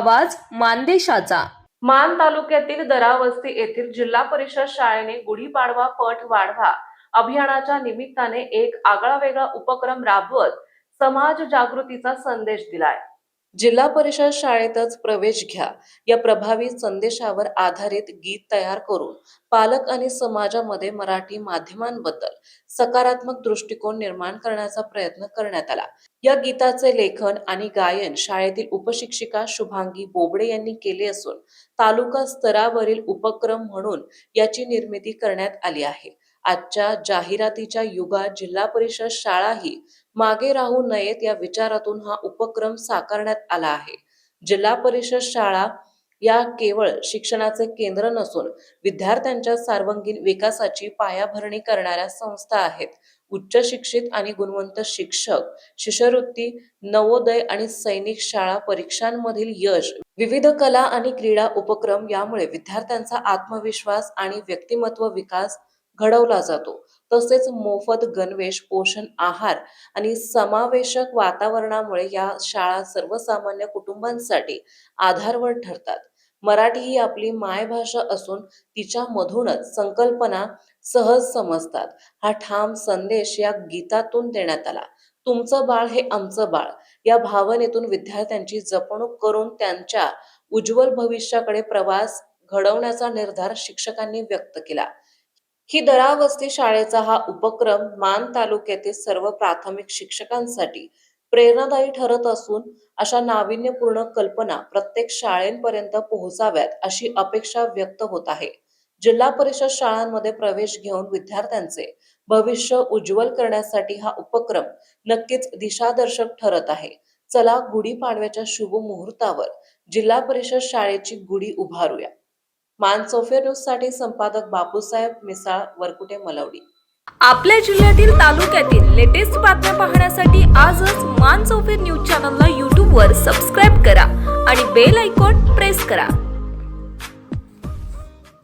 आवाज मानदेशाचा। मान तालुक्यातील दरावस्ती येथील जिल्हा परिषद शाळेने गुढीपाडवा पट वाढवा अभियानाच्या निमित्ताने एक आगळावेगळा उपक्रम राबवत समाज जागृतीचा संदेश दिलाय। जिल्हा परिषद शाळेतच प्रवेश घ्या या प्रभावी संदेशावर आधारित गीत तयार करून पालक आणि समाजामध्ये मराठी माध्यमांबद्दल सकारात्मक दृष्टिकोन निर्माण करण्याचा प्रयत्न करण्यात आला। या गीताचे लेखन आणि गायन शाळेतील उपशिक्षिका शुभांगी बोबडे यांनी केले असून तालुका स्तरावरील उपक्रम म्हणून याची निर्मिती करण्यात आली आहे। आजच्या जाहिरातीच्या युगात जिल्हा परिषद शाळाही मागे राहू नयेत या विचारातून हा उपक्रम साकारण्यात आला आहे। जिल्हा परिषद शाळा या केवळ शिक्षणाचे केंद्र नसून विद्यार्थ्यांच्या सर्वांगीण विकासाची पायाभरणी करणाऱ्या संस्था आहेत। उच्च शिक्षित आणि गुणवंत शिक्षक, शिष्यवृत्ती, नवोदय आणि सैनिक शाळा परीक्षांमधील यश, विविध कला आणि क्रीडा उपक्रम यामुळे विद्यार्थ्यांचा आत्मविश्वास आणि व्यक्तिमत्व विकास घडवला जातो। तसेच मोफत गणवेश, पोषण आहार आणि समावेशक वातावरणामुळे या शाळा सर्वसामान्य कुटुंबांसाठी आधारवड ठरतात। मराठी ही आपली मायभाषा असून तिच्यामधूनच संकल्पना सहज समजतात। हा ठाम संदेश या गीतातून देण्यात आला। तुमचं बाळ हे आमचं बाळ या भावनेतून विद्यार्थ्यांची जपणूक करून त्यांच्या उज्ज्वल भविष्याकडे प्रवास घडवण्याचा निर्धार शिक्षकांनी व्यक्त केला। ही दरावस्ती शाळेचा हा उपक्रम मान तालुक्यातील सर्व प्राथमिक शिक्षकांसाठी प्रेरणादायी ठरत असून अशा नाविन्यपूर्ण कल्पना प्रत्येक शाळेपर्यंत पोहोचाव्यात अशी अपेक्षा व्यक्त होत आहे। जिल्हा परिषद शाळांमध्ये प्रवेश घेऊन विद्यार्थ्यांचे भविष्य उज्ज्वल करण्यासाठी हा उपक्रम नक्कीच दिशादर्शक ठरत आहे। चला गुढीपाडव्याच्या शुभ मुहूर्तावर जिल्हा परिषद शाळेची गुढी उभारूया। मानसोफर न्यूज साठी संपादक बापूसाहेब मिसाळ, वरकुटे, मलवडी। आपल्या जिल्ह्यातील तालुक्यातील लेटेस्ट बातम्या पाहण्यासाठी आजच मानसोफर न्यूज चॅनलला YouTube वर सबस्क्राईब करा आणि बेल आयकॉन प्रेस करा।